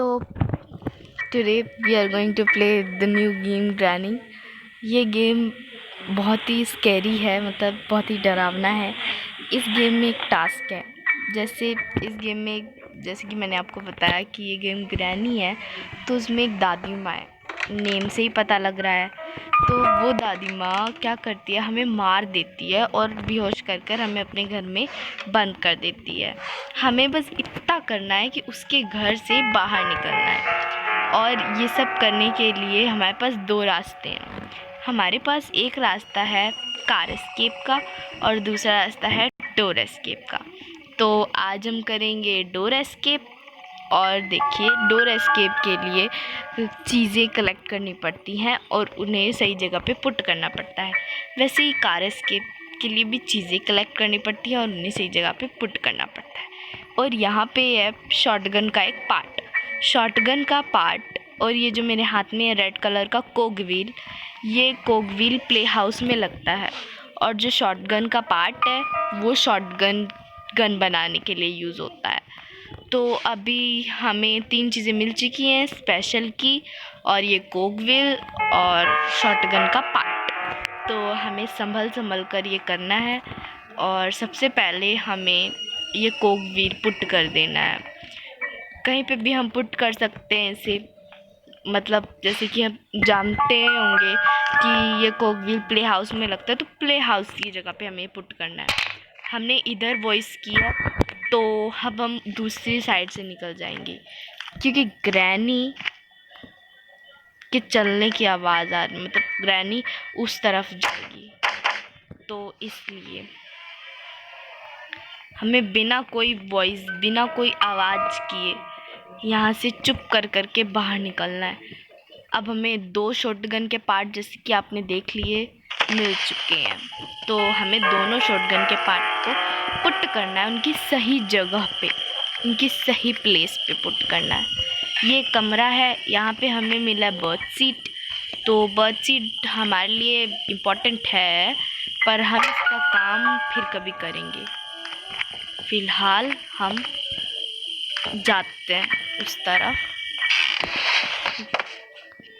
So today we are going to play the new game Granny। ये game बहुत ही scary है, मतलब बहुत ही डरावना है। इस गेम में एक टास्क है। जैसे इस गेम में, जैसे कि मैंने आपको बताया कि ये गेम ग्रैनी है, तो उसमें एक दादी माँ है, नेम से ही पता लग रहा है। तो वो दादी माँ क्या करती है, हमें मार देती है और बेहोश कर कर हमें अपने घर में बंद कर देती है। हमें बस इतना करना है कि उसके घर से बाहर निकलना है, और ये सब करने के लिए हमारे पास दो रास्ते हैं। हमारे पास एक रास्ता है कार एस्केप का और दूसरा रास्ता है डोर एस्केप का। तो आज हम करेंगे डोर एस्केप। और देखिए, डोर एस्केप के लिए चीज़ें कलेक्ट करनी पड़ती हैं और उन्हें सही जगह पे पुट करना पड़ता है। वैसे ही कार एस्केप के लिए भी चीज़ें कलेक्ट करनी पड़ती है और उन्हें सही जगह पे पुट करना पड़ता है। और यहाँ पे है शॉटगन का एक पार्ट, शॉटगन का पार्ट। और ये जो मेरे हाथ में है रेड कलर का कोगव्हील, ये कोगव्हील प्ले हाउस में लगता है। और जो शॉटगन का पार्ट है वो शॉटगन गन बनाने के लिए यूज़ होता है। तो अभी हमें 3 चीज़ें मिल चुकी हैं, स्पेशल की और ये कोगव्हील और शॉटगन का पार्ट। तो हमें संभल कर ये करना है। और सबसे पहले हमें ये कोगव्हील पुट कर देना है। कहीं पे भी हम पुट कर सकते हैं इसे, मतलब जैसे कि हम जानते होंगे कि ये कोगव्हील प्ले हाउस में लगता है, तो प्ले हाउस की जगह पे हमें पुट करना है। हमने इधर वॉइस किया, तो अब हम दूसरी साइड से निकल जाएंगे, क्योंकि ग्रैनी के चलने की आवाज़ आ रही, मतलब ग्रैनी उस तरफ जाएगी। तो इसलिए हमें बिना कोई वॉइस, बिना कोई आवाज़ किए यहाँ से चुप कर के बाहर निकलना है। अब हमें 2 शॉटगन के पार्ट, जैसे कि आपने देख लिए, मिल चुके हैं। तो हमें दोनों शॉटगन के पार्ट को पुट करना है उनकी सही जगह पे, उनकी सही प्लेस पे पुट करना है। ये कमरा है, यहाँ पे हमें मिला है बर्थ सीट। तो बर्थ सीट हमारे लिए इम्पोर्टेंट है, पर हम इसका काम फिर कभी करेंगे। फ़िलहाल हम जाते हैं उस तरफ।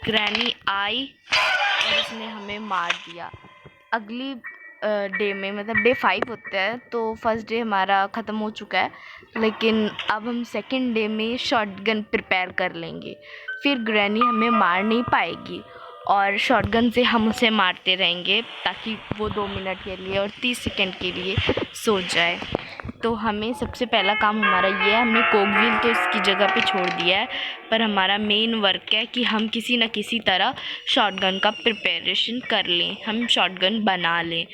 ग्रैनी आई और उसने हमें मार दिया। अगली डे में, मतलब डे 5 होता है, तो फर्स्ट डे हमारा ख़त्म हो चुका है, लेकिन अब हम सेकंड डे में शॉटगन प्रिपेयर कर लेंगे। फिर ग्रैनी हमें मार नहीं पाएगी और शॉटगन से हम उसे मारते रहेंगे, ताकि वो 2 मिनट के लिए और 30 सेकंड के लिए सो जाए। तो हमें सबसे पहला काम हमारा ये है, हमने कोगव्हील तो इसकी जगह पे छोड़ दिया है, पर हमारा मेन वर्क है कि हम किसी न किसी तरह शॉटगन का प्रिपरेशन कर लें, हम शॉटगन बना लें।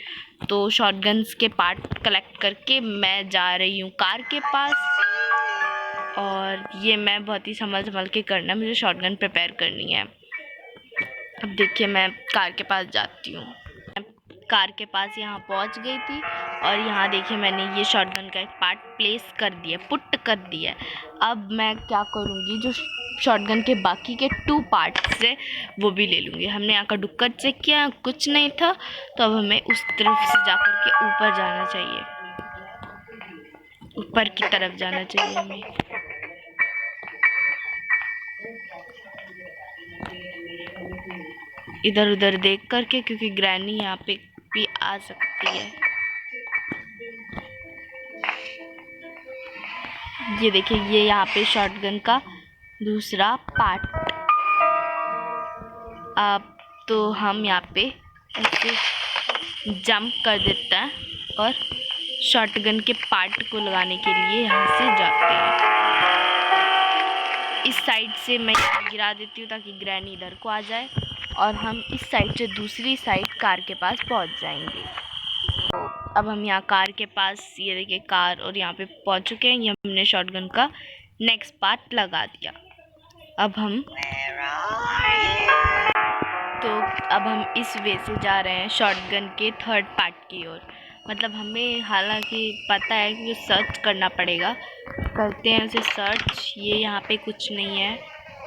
तो शॉटगन्स के पार्ट कलेक्ट करके मैं जा रही हूँ कार के पास, और ये मैं बहुत ही संभल के करना है, मुझे शॉटगन प्रिपेयर करनी है। अब देखिए, मैं कार के पास जाती हूँ। कार के पास यहाँ पहुँच गई थी, और यहाँ देखिए मैंने ये शॉटगन का एक पार्ट प्लेस कर दिया, पुट कर दिया। अब मैं क्या करूँगी, जो शॉटगन के बाकी के 2 पार्ट्स है वो भी ले लूँगी। हमने यहाँ का डुक्कर चेक किया, कुछ नहीं था, तो अब हमें उस तरफ से जाकर के ऊपर जाना चाहिए, ऊपर की तरफ जाना चाहिए हमें। इधर उधर देख करके, क्योंकि ग्रैनी यहाँ पे भी आ सकती है। ये देखिए, ये यहाँ पे शॉटगन का दूसरा पार्ट। अब तो हम यहाँ पे ऐसे जंप कर देता है और शॉटगन के पार्ट को लगाने के लिए यहाँ से जाते हैं। इस साइड से मैं गिरा देती हूँ ताकि ग्रैनी इधर को आ जाए, और हम इस साइड से दूसरी साइड कार के पास पहुँच जाएंगे। तो अब हम यहाँ कार के पास, ये देखिए कार, और यहाँ पे पहुँच चुके हैं। ये हमने शॉटगन का नेक्स्ट पार्ट लगा दिया। अब हम इस वे से जा रहे हैं शॉटगन के 3rd पार्ट की ओर। मतलब हमें हालांकि पता है कि सर्च करना पड़ेगा, करते हैं उसे सर्च। ये यहाँ पे कुछ नहीं है,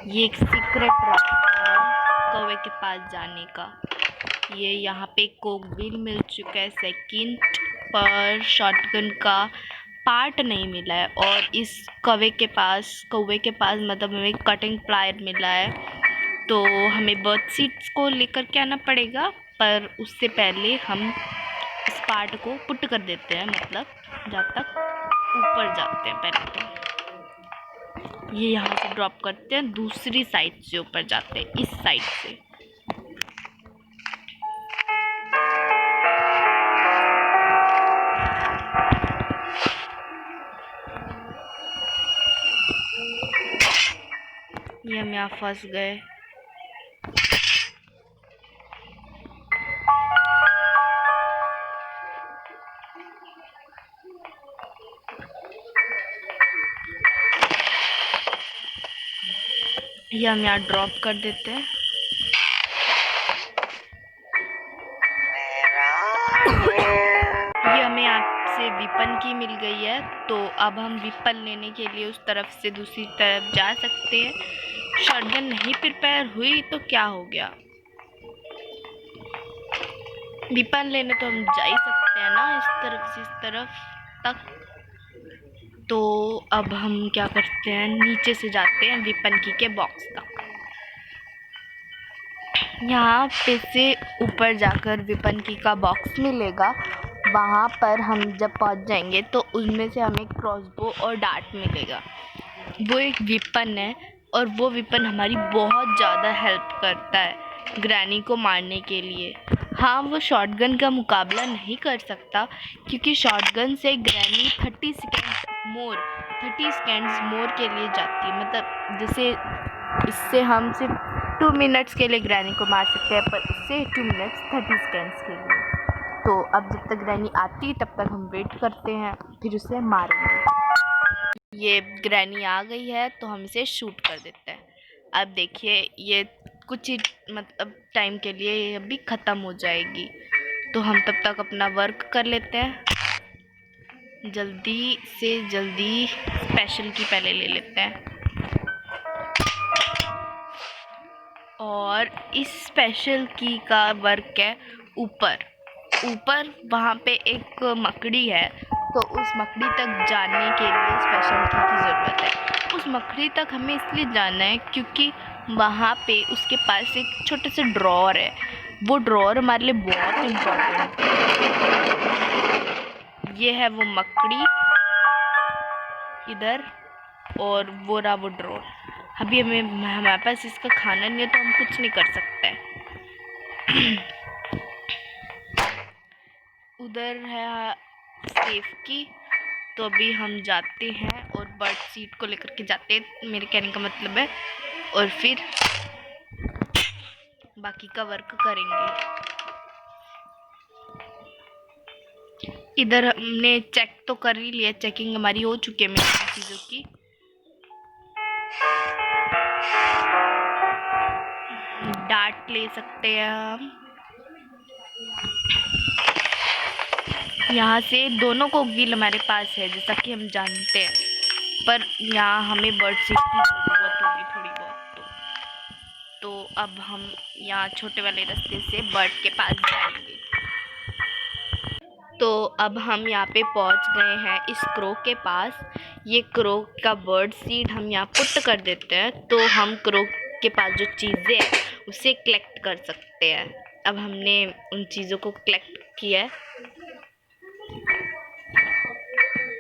ये एक सीक्रेट रास्ता है कौवे के पास जाने का। ये यहाँ पे कोगव्हील मिल चुका है सेकंड, पर शॉटगन का पार्ट नहीं मिला है, और इस कौवे के पास मतलब हमें कटिंग प्लायर मिला है। तो हमें बर्ड सीड्स को लेकर के आना पड़ेगा, पर उससे पहले हम इस पार्ट को पुट कर देते हैं, मतलब जब तक ऊपर जाते हैं पहले तो ये यहाँ से ड्रॉप करते हैं, दूसरी साइड से ऊपर जाते हैं, इस साइड से। ये हम यहाँ फंस गए। ये हम यहाँ ड्रॉप कर देते हैं। ये हमें आपसे विपन की मिल गई है, तो अब हम विपन लेने के लिए उस तरफ से दूसरी तरफ जा सकते हैं। शॉटगन नहीं प्रिपेयर हुई तो क्या हो गया, विपन लेने तो हम जा ही सकते हैं ना, इस तरफ से इस तरफ तक। तो अब हम क्या करते हैं, नीचे से जाते हैं विपन की के बॉक्स तक। यहाँ पे से ऊपर जाकर विपन की का बॉक्स मिलेगा, वहाँ पर हम जब पहुँच जाएंगे तो उसमें से हमें क्रॉसबो और डार्ट मिलेगा। वो एक विपन है, और वो विपन हमारी बहुत ज़्यादा हेल्प करता है ग्रैनी को मारने के लिए। हाँ, वो शॉटगन का मुकाबला नहीं कर सकता, क्योंकि शॉटगन से ग्रैनी 30 सेकेंड्स मोर के लिए जाती है। मतलब जैसे इससे हम सिर्फ 2 मिनट्स के लिए ग्रैनी को मार सकते हैं, पर इससे 2 मिनट्स 30 सेकेंड्स के लिए। तो अब जब तक ग्रैनी आती तब तक हम वेट करते हैं, फिर उसे मारेंगे। ये ग्रैनी आ गई है तो हम इसे शूट कर देते हैं। अब देखिए, ये कुछ ही मतलब टाइम के लिए ये अभी ख़त्म हो जाएगी, तो हम तब तक अपना वर्क कर लेते हैं। जल्दी से जल्दी स्पेशल की पहले ले लेते हैं, और इस स्पेशल की का वर्क है ऊपर वहाँ पे एक मकड़ी है, तो उस मकड़ी तक जाने के लिए स्पेशल की ज़रूरत है। उस मकड़ी तक हमें इसलिए जाना है क्योंकि वहाँ पे उसके पास एक छोटे से ड्रॉअर है। वो ड्रॉअर हमारे लिए बहुत इम्पोर्टेंट है। ये है वो मकड़ी इधर, और वो रहा वो ड्रॉअर। अभी हमारे पास इसका खाना नहीं है, तो हम कुछ नहीं कर सकते। उधर है सेफ की, तो अभी हम जाते हैं और बर्ड सीट को लेकर के जाते हैं, मेरे कहने का मतलब है, और फिर बाकी का वर्क करेंगे। इधर हमने चेक तो कर ही लिया, चेकिंग हमारी हो चुकी है मेरी चीज़ों की। डार्ट ले सकते हैं हम, यहाँ से दोनों को व्हील हमारे पास है जैसा कि हम जानते हैं, पर यहाँ हमें बर्ड सीट की ज़रूरत होगी थोड़ी बहुत। तो अब हम यहाँ छोटे वाले रास्ते से बर्ड के पास जाएंगे। तो अब हम यहाँ पे पहुँच गए हैं इस क्रो के पास। ये क्रो का बर्ड सीड हम यहाँ पुट कर देते हैं, तो हम क्रो के पास जो चीज़ें हैं उसे कलेक्ट कर सकते हैं। अब हमने उन चीज़ों को कलेक्ट किया है,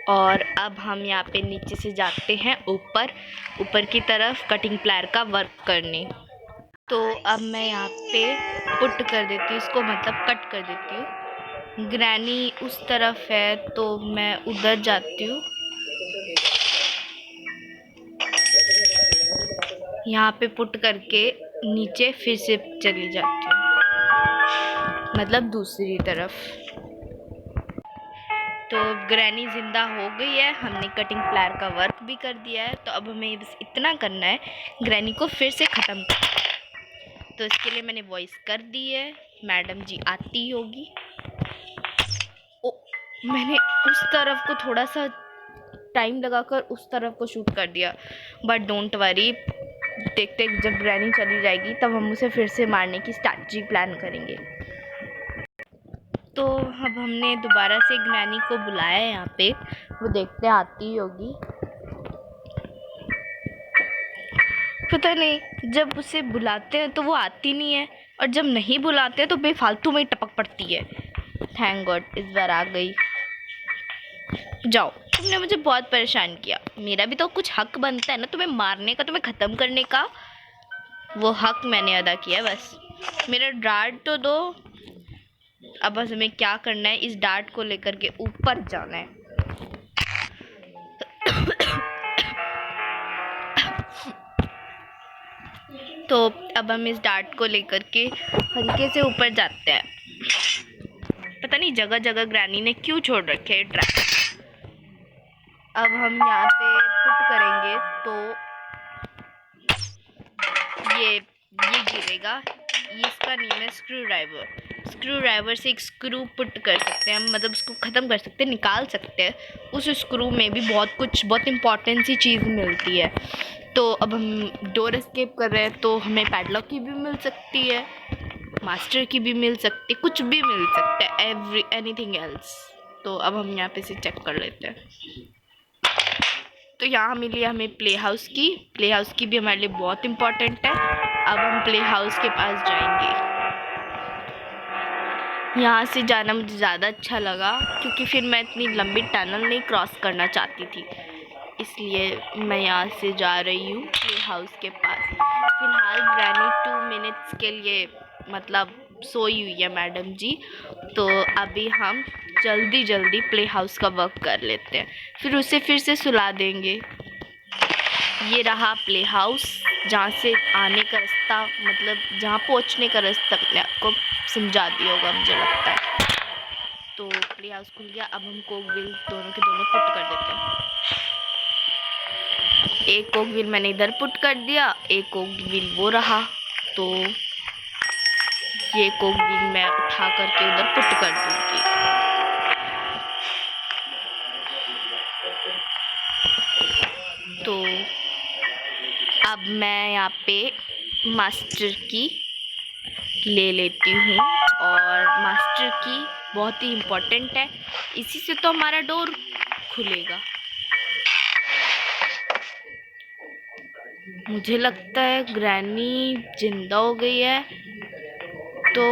और अब हम यहाँ पे नीचे से जाते हैं ऊपर की तरफ कटिंग प्लायर का वर्क करने। तो अब मैं यहाँ पे पुट कर देती हूँ इसको, मतलब कट कर देती हूँ। ग्रैनी उस तरफ है तो मैं उधर जाती हूँ, यहाँ पे पुट करके नीचे फिर से चली जाती हूँ, मतलब दूसरी तरफ। तो ग्रैनी ज़िंदा हो गई है, हमने कटिंग प्लायर का वर्क भी कर दिया है। तो अब हमें बस इतना करना है, ग्रैनी को फिर से ख़त्म करना। तो इसके लिए मैंने वॉइस कर दी है, मैडम जी आती होगी। ओ, मैंने उस तरफ को थोड़ा सा टाइम लगाकर उस तरफ को शूट कर दिया, बट डोंट वरी, देखते जब ग्रैनी चली जाएगी तब हम उसे फिर से मारने की स्ट्रैटेजी प्लान करेंगे। तो अब हमने दोबारा से ग्रैनी को बुलाया है यहाँ पे, वो देखते हैं आती होगी। पता नहीं, जब उसे बुलाते हैं तो वो आती नहीं है, और जब नहीं बुलाते हैं तो बेफालतू में ही टपक पड़ती है। थैंक गॉड इस बार आ गई। जाओ, तुमने मुझे बहुत परेशान किया। मेरा भी तो कुछ हक बनता है ना तुम्हें मारने का, तुम्हें ख़त्म करने का। वो हक मैंने अदा किया, बस मेरा डार्ट तो दो। अब बस हमें क्या करना है, इस डार्ट को लेकर के ऊपर जाना है। तो अब हम इस डार्ट को लेकर के हल्के से ऊपर जाते हैं। पता नहीं जगह जगह ग्रैनी ने क्यों छोड़ रखे हैं ट्रैक। अब हम यहाँ पे पुट करेंगे तो ये गिरेगा। ये इसका नेम है स्क्रू ड्राइवर। स्क्रू ड्राइवर से एक स्क्रू पुट कर सकते हैं हम, मतलब उसको ख़त्म कर सकते हैं, निकाल सकते हैं। उस स्क्रू में भी बहुत इंपॉर्टेंट सी चीज़ मिलती है। तो अब हम डोर एस्केप कर रहे हैं, तो हमें पैडलॉक की भी मिल सकती है, मास्टर की भी मिल सकती है, कुछ भी मिल सकता है, एनीथिंग एल्स। तो अब हम यहाँ पे से चेक कर लेते हैं। तो यहाँ मिली हमें प्ले हाउस की भी हमारे लिए बहुत इम्पॉर्टेंट है। अब हम प्ले हाउस के पास जाएंगे। यहाँ से जाना मुझे ज़्यादा अच्छा लगा, क्योंकि फिर मैं इतनी लंबी टनल नहीं क्रॉस करना चाहती थी, इसलिए मैं यहाँ से जा रही हूँ प्ले हाउस के पास। फिलहाल ग्रैनी 2 मिनट्स के लिए मतलब सोई हुई है मैडम जी। तो अभी हम जल्दी प्ले हाउस का वर्क कर लेते हैं, फिर उसे फिर से सुला देंगे। ये रहा प्ले हाउस, जहाँ से आने का रास्ता, मतलब जहाँ पहुँचने का रास्ता अपने आपको समझा दिया होगा मुझे लगता है। तो प्ले हाउस खुल गया। अब हम कोक व्हील दोनों के दोनों पुट कर देते हैं। एक कोक व्हील मैंने इधर पुट कर दिया, एक कोक व्हील वो रहा। तो ये कोक व्हील मैं उठा करके उधर पुट कर दूंगी। तो अब मैं यहाँ पे मास्टर की ले लेती हूँ, और मास्टर की बहुत ही इम्पोर्टेंट है, इसी से तो हमारा डोर खुलेगा। मुझे लगता है ग्रैनी जिंदा हो गई है। तो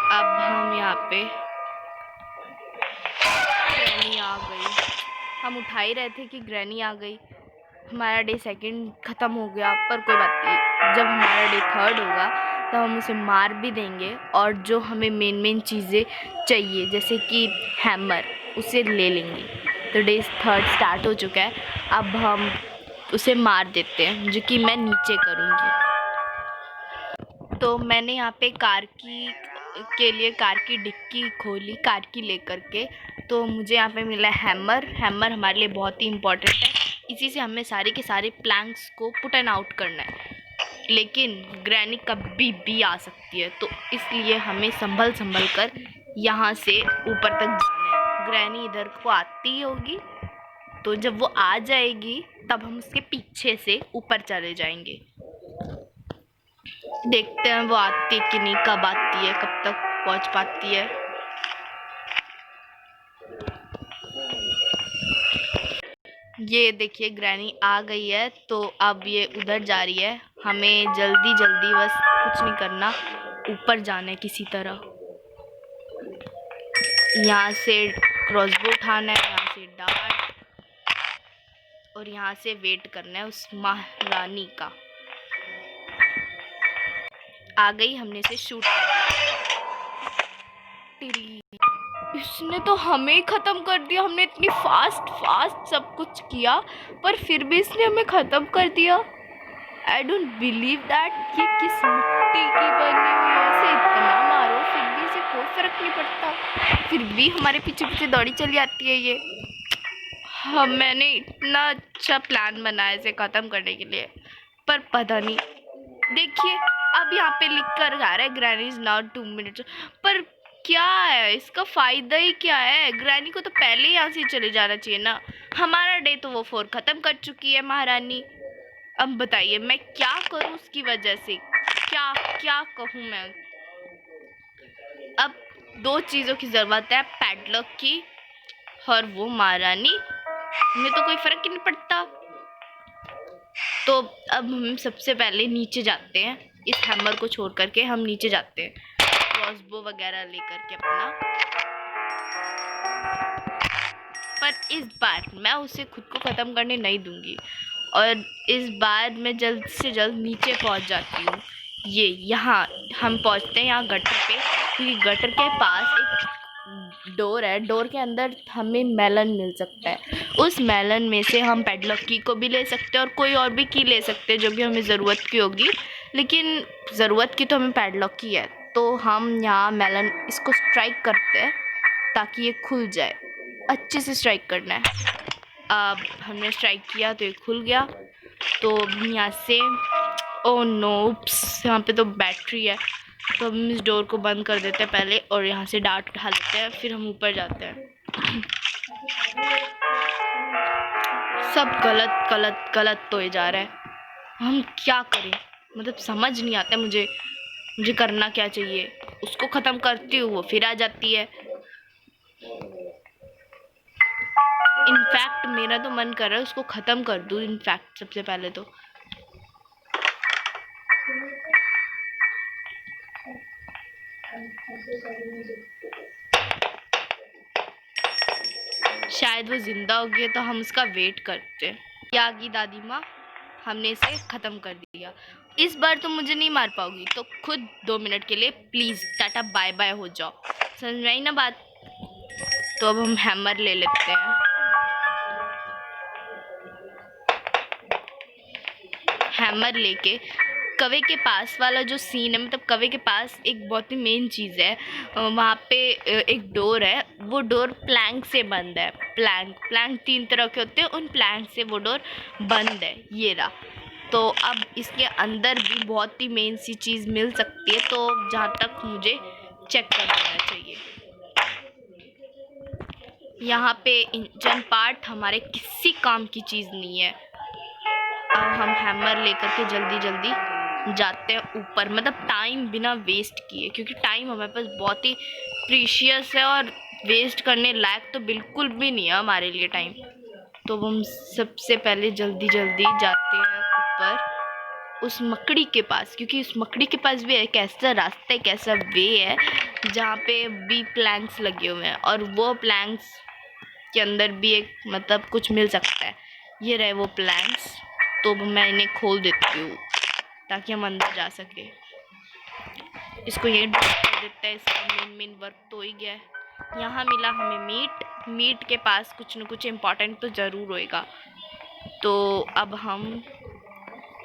अब हम यहाँ पे, ग्रैनी आ गई। हम उठा ही रहे थे कि ग्रैनी आ गई। हमारा डे 2 ख़त्म हो गया, पर कोई बात नहीं, जब हमारा डे 3 होगा तो हम उसे मार भी देंगे, और जो हमें मेन चीज़ें चाहिए जैसे कि हैमर, उसे ले लेंगे। तो डे 3 स्टार्ट हो चुका है। अब हम उसे मार देते हैं, जो कि मैं नीचे करूँगी। तो मैंने यहाँ पे कार की डिक्की खोली, कार की लेकर के। तो मुझे यहाँ पे मिला हैमर हमारे लिए बहुत ही इम्पोर्टेंट है, इसी से हमें सारे के सारे प्लैंक्स को पुट एंड आउट करना है। लेकिन ग्रैनी कभी भी आ सकती है, तो इसलिए हमें संभल कर यहाँ से ऊपर तक जाना है। ग्रैनी इधर को आती होगी, तो जब वो आ जाएगी तब हम उसके पीछे से ऊपर चले जाएंगे। देखते हैं वो आती कि नहीं, कब आती है, कब तक पहुंच पाती है। ये देखिए ग्रैनी आ गई है, तो अब ये उधर जा रही है। हमें जल्दी बस कुछ नहीं करना, ऊपर जाना है किसी तरह। यहाँ से क्रॉसबो उठाना है, यहाँ से डार्ट, और यहाँ से वेट करना है उस महारानी का। आ गई, हमने इसे शूट कर दिया। इसने तो हमें ख़त्म कर दिया। हमने इतनी फास्ट सब कुछ किया, पर फिर भी इसने हमें ख़त्म कर दिया। I don't believe that. ये किस मिट्टी की बनी हुई है, इसे इतना मारो फिर भी इसे कोई फ़र्क नहीं पड़ता, फिर भी हमारे पीछे दौड़ी चली आती है ये। हाँ, मैंने इतना अच्छा प्लान बनाया इसे ख़त्म करने के लिए, पर पता नहीं। देखिए अब यहाँ पे लिख कर आ रहा है ग्रैनी इज नाउ 2 मिनट्स, पर क्या है इसका फायदा ही क्या है? ग्रैनी को तो पहले ही यहाँ से चले जाना चाहिए ना। हमारा डे तो वो 4 खत्म कर चुकी है महारानी। अब बताइए मैं क्या करूँ उसकी वजह से? क्या क्या कहूँ मैं? अब 2 चीज़ों की ज़रूरत है, पैडलॉक की और वो महारानी में तो कोई फर्क ही नहीं पड़ता। तो अब हम सबसे पहले नीचे जाते हैं, इस हैमर को छोड़ करके हम नीचे जाते हैं क्रॉसबो वगैरह लेकर के अपना। पर इस बार मैं उसे खुद को ख़त्म करने नहीं दूंगी और इस बार मैं जल्द से जल्द नीचे पहुंच जाती हूँ। ये यहाँ हम पहुंचते हैं यहाँ गटर पे, क्योंकि गटर के पास एक डोर है। डोर के अंदर हमें मेलन मिल सकता है। उस मेलन में से हम पैडलॉक की को भी ले सकते हैं और कोई और भी की ले सकते हैं जो भी हमें ज़रूरत की होगी, लेकिन ज़रूरत की तो हमें पैडलॉक की है। तो हम यहाँ मेलन इसको स्ट्राइक करते हैं ताकि ये खुल जाए। अच्छे से स्ट्राइक करना है। अब हमने स्ट्राइक किया तो ये खुल गया। तो यहाँ से ओ नो, यहाँ पे तो बैटरी है, तो हम इस डोर को बंद कर देते हैं पहले और यहाँ से डार्ट उठा लेते हैं, फिर हम ऊपर जाते हैं। सब गलत गलत गलत तो ये जा रहा है, हम क्या करें? मतलब समझ नहीं आता मुझे करना क्या चाहिए। उसको ख़त्म करती हूँ वो फिर आ जाती है। इनफैक्ट मेरा तो मन कर रहा है उसको ख़त्म कर दूँ इनफैक्ट सबसे पहले तो। शायद वो जिंदा हो गई तो हम उसका वेट करते हैं। क्या आ गई दादी माँ, हमने इसे ख़त्म कर दिया। इस बार तो मुझे नहीं मार पाओगी, तो खुद 2 मिनट के लिए प्लीज़ टाटा बाय बाय हो जाओ। समझ में आई ना बात? तो अब हम हैमर ले लेते हैं। हैमर लेके कवे के पास वाला जो सीन है, मतलब कवे के पास एक बहुत ही मेन चीज़ है, वहाँ पे एक डोर है। वो डोर प्लैंक से बंद है। प्लैंक 3 तरह के होते हैं, उन प्लैंक से वो डोर बंद है। ये रहा। तो अब इसके अंदर भी बहुत ही मेन सी चीज़ मिल सकती है, तो जहाँ तक मुझे चेक कर लेना चाहिए। यहाँ पे इंजन पार्ट हमारे किसी काम की चीज़ नहीं है। अब हम हैमर लेकर के जल्दी जल्दी जाते हैं ऊपर, मतलब टाइम बिना वेस्ट किए, क्योंकि टाइम हमारे पास बहुत ही प्रीशियस है और वेस्ट करने लायक तो बिल्कुल भी नहीं है हमारे लिए टाइम। तो हम सबसे पहले जल्दी जल्दी जाते हैं ऊपर उस मकड़ी के पास, क्योंकि उस मकड़ी के पास भी एक ऐसा रास्ता, एक ऐसा वे है जहाँ पे भी प्लैंक्स लगे हुए हैं और वो प्लैंक्स के अंदर भी एक मतलब कुछ मिल सकता है। ये रहे वो प्लैंक्स। तो मैं इन्हें खोल देती हूँ ताकि हम अंदर जा सके। इसको यहीं ड्रॉप कर देते हैं। इसका मेन वर्क तो ही गया है। यहाँ मिला हमें मीट के पास कुछ न कुछ इम्पोर्टेंट तो ज़रूर होएगा। तो अब हम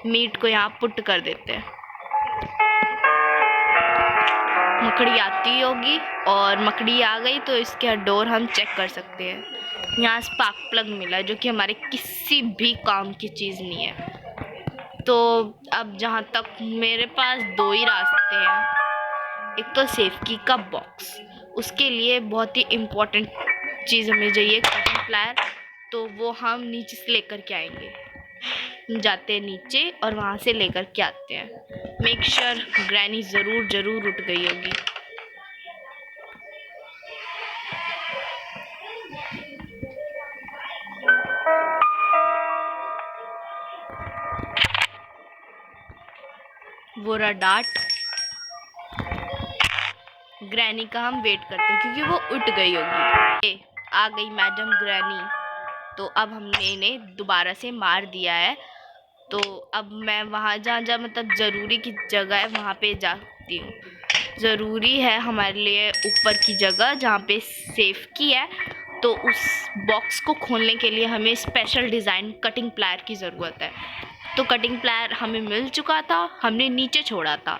मीट को यहाँ पुट कर देते हैं। मकड़ी आती होगी और मकड़ी आ गई तो इसके डोर हम चेक कर सकते हैं। यहाँ स्पार्क प्लग मिला है जो कि हमारे किसी भी काम की चीज़ नहीं है। तो अब जहाँ तक मेरे पास 2 ही रास्ते हैं। एक तो सेफ की का बॉक्स, उसके लिए बहुत ही इम्पोर्टेंट चीज़ हमें चाहिए, कटिंग प्लायर। तो वो हम नीचे से लेकर के आएंगे। हम जाते हैं नीचे और वहाँ से लेकर के आते हैं। मेक श्योर ग्रैनी ज़रूर उठ गई होगी। वो रहा डार्ट। ग्रैनी का हम वेट करते हैं क्योंकि वो उठ गई होगी। आ गई मैडम ग्रैनी। तो अब हमने इन्हें दोबारा से मार दिया है। तो अब मैं वहाँ जहाँ मतलब ज़रूरी की जगह है वहाँ पे जाती हूँ। ज़रूरी है हमारे लिए ऊपर की जगह जहाँ पे सेफ की है। तो उस बॉक्स को खोलने के लिए हमें स्पेशल डिज़ाइन कटिंग प्लायर की ज़रूरत है। तो कटिंग प्लायर हमें मिल चुका था, हमने नीचे छोड़ा था।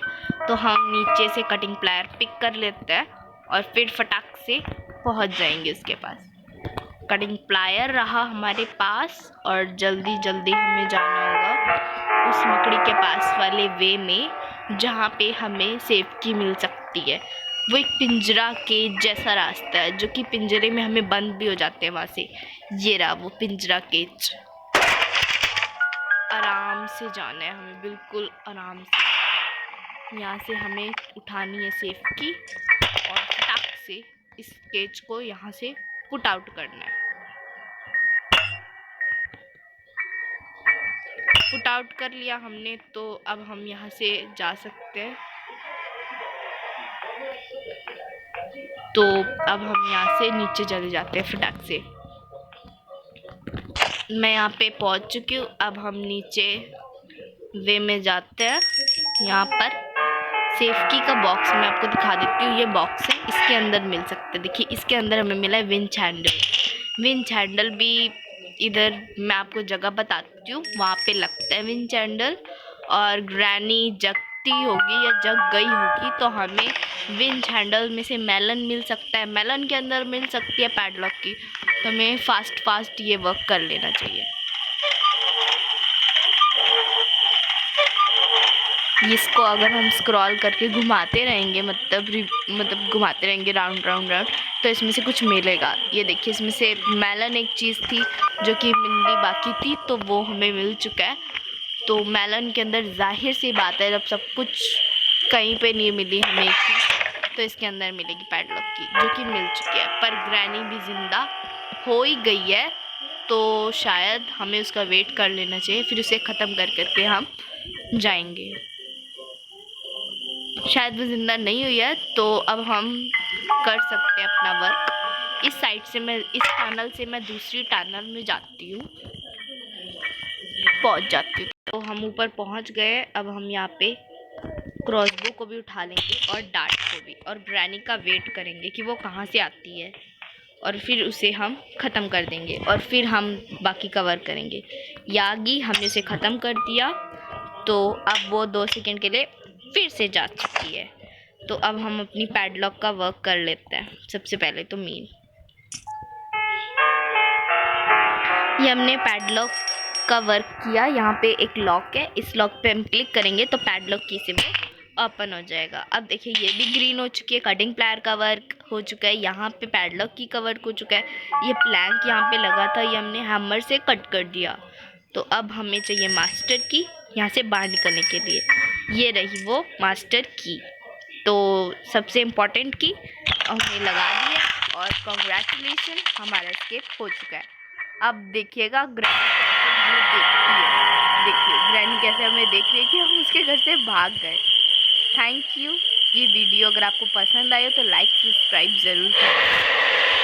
तो हम नीचे से कटिंग प्लायर पिक कर लेते हैं और फिर फटाक से पहुंच जाएंगे उसके पास। कटिंग प्लायर रहा हमारे पास और जल्दी जल्दी हमें जाना होगा उस मकड़ी के पास वाले वे में जहाँ पे हमें सेफ की मिल सकती है। वो एक पिंजरा के जैसा रास्ता है जो कि पिंजरे में हमें बंद भी हो जाते हैं वहाँ से। ये रहा वो पिंजरा केज। आराम से जाना है हमें, बिल्कुल आराम से। यहाँ से हमें उठानी है सेफ की और फटाक से इस केज को यहाँ से पुट आउट करना है। पुट आउट कर लिया हमने, तो अब हम यहाँ से जा सकते हैं। तो अब हम यहाँ से नीचे चले जाते हैं फटाक से। मैं यहाँ पे पहुँच चुकी हूँ। अब हम नीचे वे में जाते हैं। यहाँ पर सेफ्टी का बॉक्स मैं आपको दिखा देती हूँ। ये बॉक्स है, इसके अंदर मिल सकता है। देखिए इसके अंदर हमें मिला है विंच हैंडल। विंच हैंडल भी इधर मैं आपको जगह बताती हूँ, वहाँ पे लगता है विंच हैंडल। और ग्रैनी जगती होगी या जग गई होगी तो हमें विंच हैंडल में से मेलन मिल सकता है, मेलन के अंदर मिल सकती है पैडलॉक की। तो हमें फास्ट ये वर्क कर लेना चाहिए। इसको अगर हम स्क्रॉल करके घुमाते रहेंगे, मतलब घुमाते रहेंगे राउंड राउंड राउंड, तो इसमें से कुछ मिलेगा। ये देखिए इसमें से मेलन एक चीज़ थी जो कि मिलनी बाकी थी, तो वो हमें मिल चुका है। तो मेलन के अंदर जाहिर सी बात है, जब सब कुछ कहीं पे नहीं मिली हमें एक चीज़, तो इसके अंदर मिलेगी पैडलॉक की, जो कि मिल चुकी है। पर ग्रैनी भी ज़िंदा हो ही गई है, तो शायद हमें उसका वेट कर लेना चाहिए, फिर उसे ख़त्म करके हम जाएंगे। शायद वो ज़िंदा नहीं हुई है, तो अब हम कर सकते हैं अपना वर्क। इस साइड से मैं, इस टनल से मैं दूसरी टनल में जाती हूँ, पहुँच जाती हूँ। तो हम ऊपर पहुँच गए। अब हम यहाँ पे क्रॉसबो को भी उठा लेंगे और डार्ट को भी, और ग्रैनी का वेट करेंगे कि वो कहाँ से आती है, और फिर उसे हम ख़त्म कर देंगे और फिर हम बाकी का वर्क करेंगे। यागी हमने उसे ख़त्म कर दिया, तो अब वो 2 सेकंड के लिए फिर से जा चुकी है। तो अब हम अपनी पैडलॉक का वर्क कर लेते हैं। सबसे पहले तो मेन ये हमने पैडलॉक का वर्क किया। यहाँ पे एक लॉक है, इस लॉक पे हम क्लिक करेंगे तो पैडलॉक की से वो ओपन हो जाएगा। अब देखिए ये भी ग्रीन हो चुकी है, कटिंग प्लायर का वर्क हो चुका है। यहाँ पे पैडलॉक की का वर्क हो चुका है। ये प्लैंक यहाँ पे लगा था, ये हमने हैमर से कट कर दिया। तो अब हमें चाहिए मास्टर की, यहाँ से बाहर निकलने के लिए। ये रही वो मास्टर की, तो सबसे इम्पोर्टेंट की हमने लगा दी है, और कॉन्ग्रेचुलेशन हमारा एस्केप हो चुका है। अब देखिएगा ग्रैनी कैसे हमें देखती है। देखिए ग्रैनी कैसे हमें देख रही है कि हम उसके घर से भाग गए। Thank you. ये वीडियो अगर आपको पसंद आए तो लाइक सब्सक्राइब ज़रूर करें।